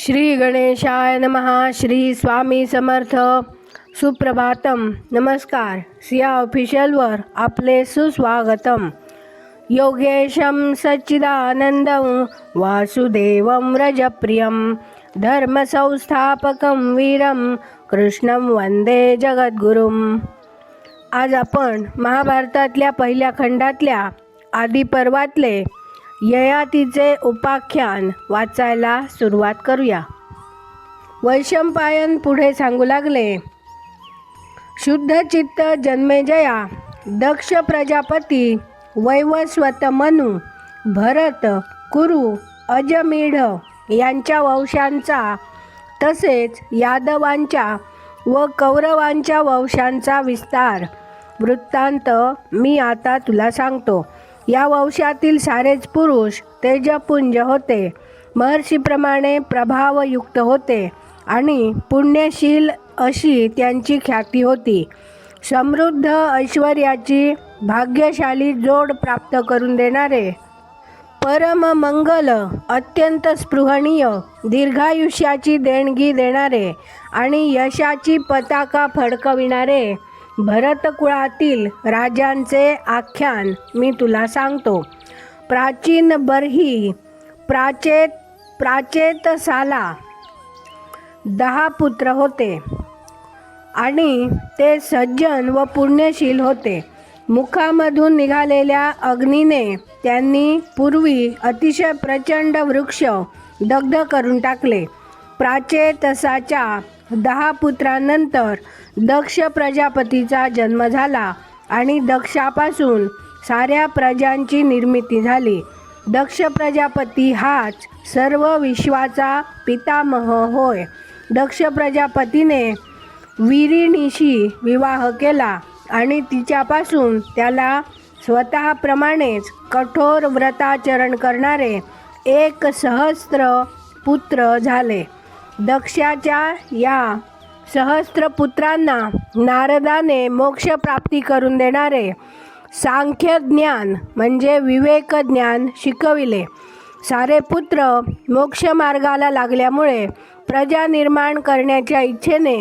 श्री गणेशाय नमः. श्री स्वामी समर्थ. सुप्रभातम. नमस्कार. सिया ऑफिशियलवर आपले सुस्वागतम. योगेशं सच्चिदानंदं वासुदेवं रजप्रियं धर्मसंस्थापकं वीरं कृष्णं वंदे जगद्गुरुम. आज आपण महाभारतातल्या पहिल्या खंडातल्या आदिपर्वातले ययातीचे उपाख्यान वाचायला सुरुवात करूया. वैशंपायन पुढे सांगू लागले. शुद्ध चित्त जन्मेजया, दक्ष प्रजापती, वैवस्वत मनु, भरत, कुरु, अजमीढ यांच्या वंशांचा तसेच यादवांच्या व कौरवांच्या वंशांचा विस्तार वृत्तांत मी आता तुला सांगतो. या वंशातील सारेच पुरुष तेजपुंज होते, महर्षीप्रमाणे प्रभावयुक्त होते आणि पुण्यशील अशी त्यांची ख्याती होती. समृद्ध ऐश्वर्याची भाग्यशाली जोड प्राप्त करून देणारे, परम मंगल, अत्यंत स्पृहणीय, दीर्घायुष्याची देणगी देणारे आणि यशाची पताका फडकविणारे भरतकुळातील राजांचे आख्यान मी तुला सांगतो. प्राचीन बर्ही प्राचेतसाला 10 पुत्र होते आणि ते सज्जन व पुण्यशील होते. मुखामधून निघालेल्या अग्नीने त्यांनी पूर्वी अतिशय प्रचंड वृक्ष दग्ध करून टाकले. प्राचेतसाच्या 10 पुत्रांनंतर दक्ष प्रजापतीचा जन्म झाला आणि दक्षापासून साऱ्या प्रजांची निर्मिती झाली. दक्ष प्रजापती हाच सर्व विश्वाचा पितामह होय. दक्ष प्रजापतीने विरिणीशी विवाह केला आणि तिच्यापासून त्याला स्वतःप्रमाणेच कठोर व्रताचरण करणारे 1,000 पुत्र झाले. दक्षाच्या या 1,000 पुत्रांना नारदाने मोक्षप्राप्ती करून देणारे सांख्य ज्ञान म्हणजे विवेक ज्ञान शिकविले. सारे पुत्र मोक्षमार्गाला लागल्यामुळे प्रजा निर्माण करण्याच्या इच्छेने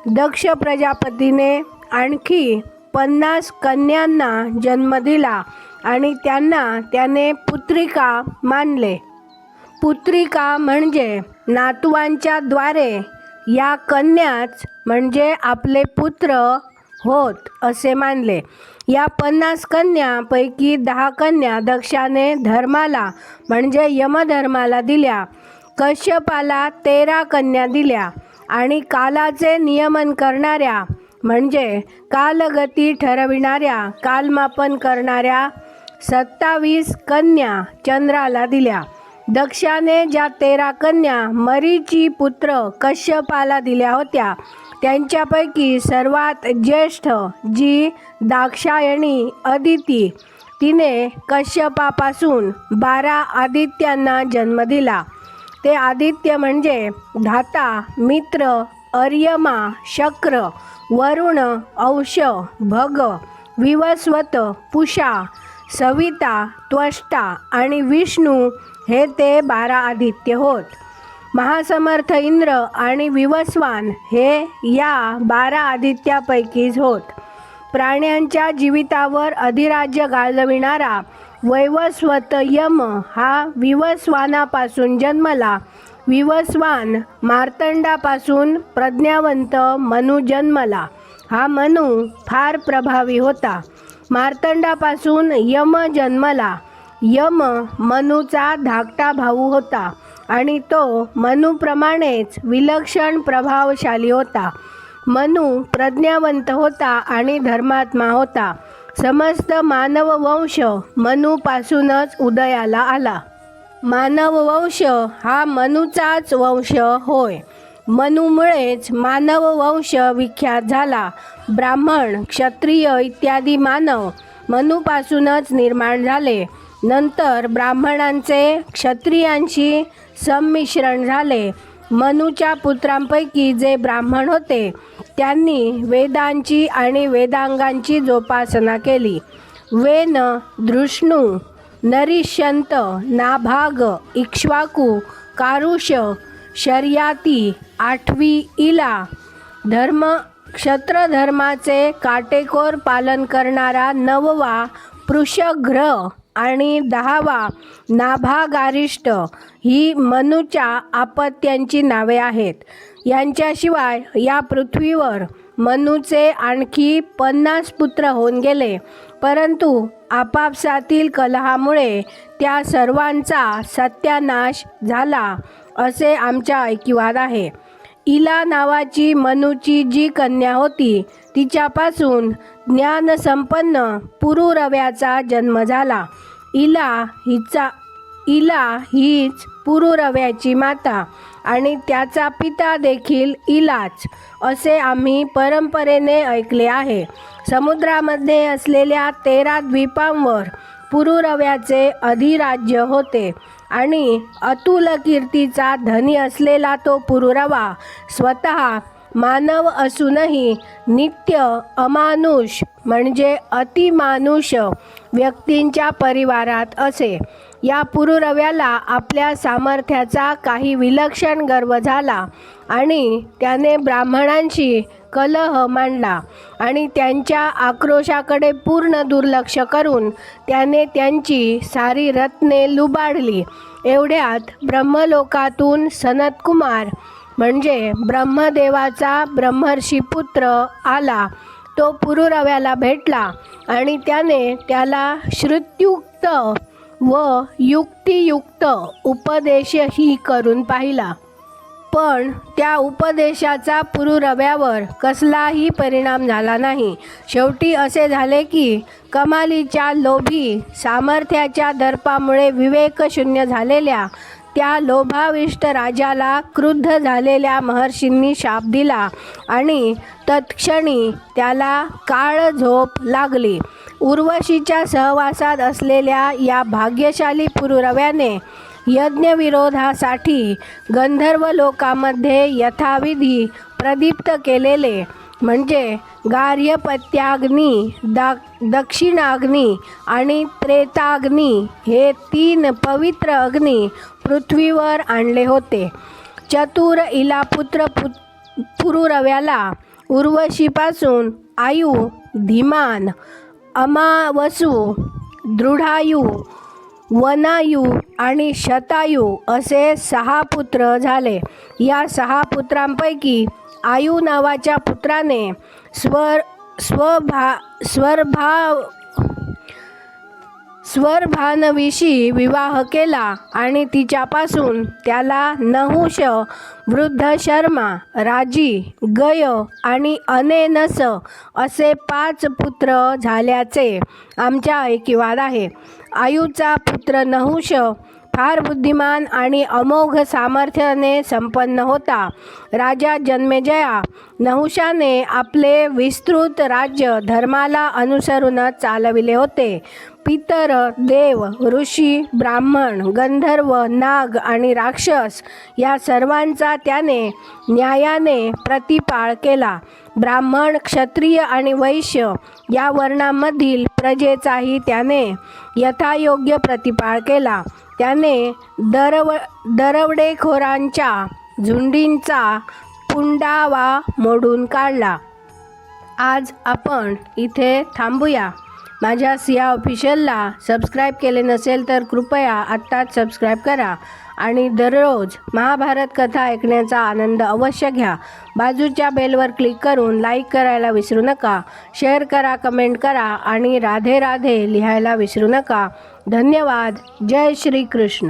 दक्ष प्रजापतीने आणखी 50 कन्यांना जन्म दिला आणि त्यांना त्याने पुत्रिका मानले. पुत्रिका म्हणजे नातवांच्या द्वारे या कन्याच म्हणजे आपले पुत्र होत असे मानले. या 50 कन्यापैकी 10 कन्या दक्षाने धर्माला म्हणजे यमधर्माला दिल्या. कश्यपाला 13 कन्या दिल्या आणि कालाचे नियमन करणाऱ्या म्हणजे कालगती ठरविणाऱ्या, कालमापन करणाऱ्या 27 कन्या चंद्राला दिल्या. दक्षाने ज्या 13 कन्या मरीची पुत्र कश्यपाला दिल्या होत्या त्यांच्यापैकी सर्वात ज्येष्ठ जी दाक्षायणी अदिती, तिने कश्यपापासून 12 आदित्यांना जन्म दिला. ते आदित्य म्हणजे धाता, मित्र, अर्यमा, शक्र, वरुण, औष, भग, विवस्वत, पुषा, सविता, त्वष्टा आणि विष्णू हे ते 12 आदित्य होत. महासमर्थ इंद्र आणि विवस्वान हे या 12 आदित्यापैकीच होत. प्राण्यांच्या जीवितावर अधिराज्य गाजविणारा वैवस्वत यम हा विवस्वानापासून जन्मला. विवस्वान मार्तंडापासून प्रज्ञावंत मनु जन्मला. हा मनु फार प्रभावी होता. मार्तंडापासून यम जन्मला. यम मनुचा धाकटा भाऊ होता आणि तो मनुप्रमाणेच विलक्षण प्रभावशाली होता. मनु प्रज्ञावंत होता आणि धर्मात्मा होता. समस्त मानव वंश मनुपासूनच उदयाला आला. मानव वंश हा मनुचाच वंश होय. मनुमुळेच मानव वंश विख्यात झाला. ब्राह्मण, क्षत्रिय इत्यादी मानव मनुपासूनच निर्माण झाले. नंतर ब्राह्मणांचे क्षत्रियांशी संमिश्रण झाले. मनुच्या पुत्रांपैकी जे ब्राह्मण होते त्यांनी वेदांची आणि वेदांगांची जोपासना केली. वेन, दृष्णु, नरिष्यंत, नाभाग, इक्ष्वाकु, कारुष, शर्याती. 8वी इला. क्षत्रधर्माचे काटेकोर पालन करणारा 9वा पृषघ्र आणि 10वा नाभागारिष्ट ही मनूच्या अपत्यांची नावे आहेत. यांच्याशिवाय या पृथ्वीवर मनूचे आणखी 50 पुत्र होऊन गेले, परंतु आपापसातील कलहामुळे त्या सर्वांचा सत्यानाश झाला असे आमचा ऐकिवाद आहे. इला नावाची मनूची जी कन्या होती तिच्यापासून ज्ञानसंपन्न पुरुरव्याचा जन्म झाला. इला हीच पुरुरव्याची माता आणि त्याचा पिता देखील इलाच असे आम्ही परंपरेने ऐकले आहे. समुद्रामध्ये असलेल्या 13 द्वीपांवर पुरुरव्याचे अधिराज्य होते आणि अतुल कीर्तीचा धनी असलेला तो पुरुरवा स्वतः मानव असूनही नित्य अमानुष म्हणजे अतिमानुष व्यक्तींच्या परिवारात असे. या पुरुरव्याला आपल्या सामर्थ्याचा काही विलक्षण गर्व झाला आणि त्याने ब्राह्मणांशी कलह मांडला आणि त्यांच्या आक्रोशाकडे पूर्ण दुर्लक्ष करून त्याने त्यांची सारी रत्ने लुबाडली. एवढ्यात ब्रह्मलोकातून सनतकुमार म्हणजे ब्रह्मदेवाचा ब्रह्मर्षी पुत्र आला. तो पुरुरव्याला भेटला आणि त्याने त्याला श्रुत्युक्त व युक्तियुक्त उपदेशही करून पाहिला, पण त्या उपदेशाचा पुरुरव्यावर कसलाही परिणाम झाला नाही. शेवटी असे झाले की कमालीच्या लोभी सामर्थ्याच्या दर्पामुळे विवेकशून्य झालेल्या त्या लोभाविष्ट राजाला क्रुद्ध झालेल्या महर्षींनी शाप दिला आणि तत्क्षणी त्याला काळझोप लागली. उर्वशीच्या सहवासात असलेल्या या भाग्यशाली पुरुरव्याने यज्ञविरोधासाठी गंधर्व लोकामध्ये यथाविधी प्रदीप्त केलेले म्हणजे गार्हपत्याग्नी, दक्षिणाग्नी आणि त्रेताग्नी हे 3 पवित्र अग्नी पृथ्वीवर आणले होते. चतुर इला पुत्र पुरुरव्याला उर्वशीपासून आयु, धीमान, अमावसू, दृढायु, वनायु आणि शतायु असे 6 पुत्र झाले. या 6 पुत्रांपैकी आयु नावाच्या पुत्राने स्वरभानवीशी विवाह केला आणि तिच्यापासून त्याला नहुष, वृद्धशर्मा, राजी, गय आणि अनेनस असे 5 पुत्र झाल्याचे आमच्या ऐकिवाद आहे. आयुचा पुत्र नहुष फार बुद्धिमान आणि अमोघ सामर्थ्याने संपन्न होता. राजा जन्मेजया नहुषाने आपले विस्तृत राज्य धर्माला अनुसरूनच चालविले होते. पितर, देव, ऋषी, ब्राह्मण, गंधर्व, नाग आणि राक्षस या सर्वांचा त्याने न्यायाने प्रतिपाळ केला. ब्राह्मण, क्षत्रिय आणि वैश्य या वर्णांमधील प्रजेचाही त्याने यथायोग्य प्रतिपाळ केला. त्याने दरवडेखोरांच्या झुंडींचा पुंडावा मोडून काढला. आज आपण इथे थांबूया. माझ्या सिया ऑफिशियलला सबस्क्राईब केले नसेल तर कृपया आत्ताच सबस्क्राईब करा आणि दररोज महाभारत कथा ऐकण्याचा आनंद अवश्य घ्या. बाजूच्या बेलवर क्लिक करून लाईक करायला विसरू नका. शेअर करा, कमेंट करा आणि राधे राधे लिहायला विसरू नका. धन्यवाद. जय श्री कृष्ण.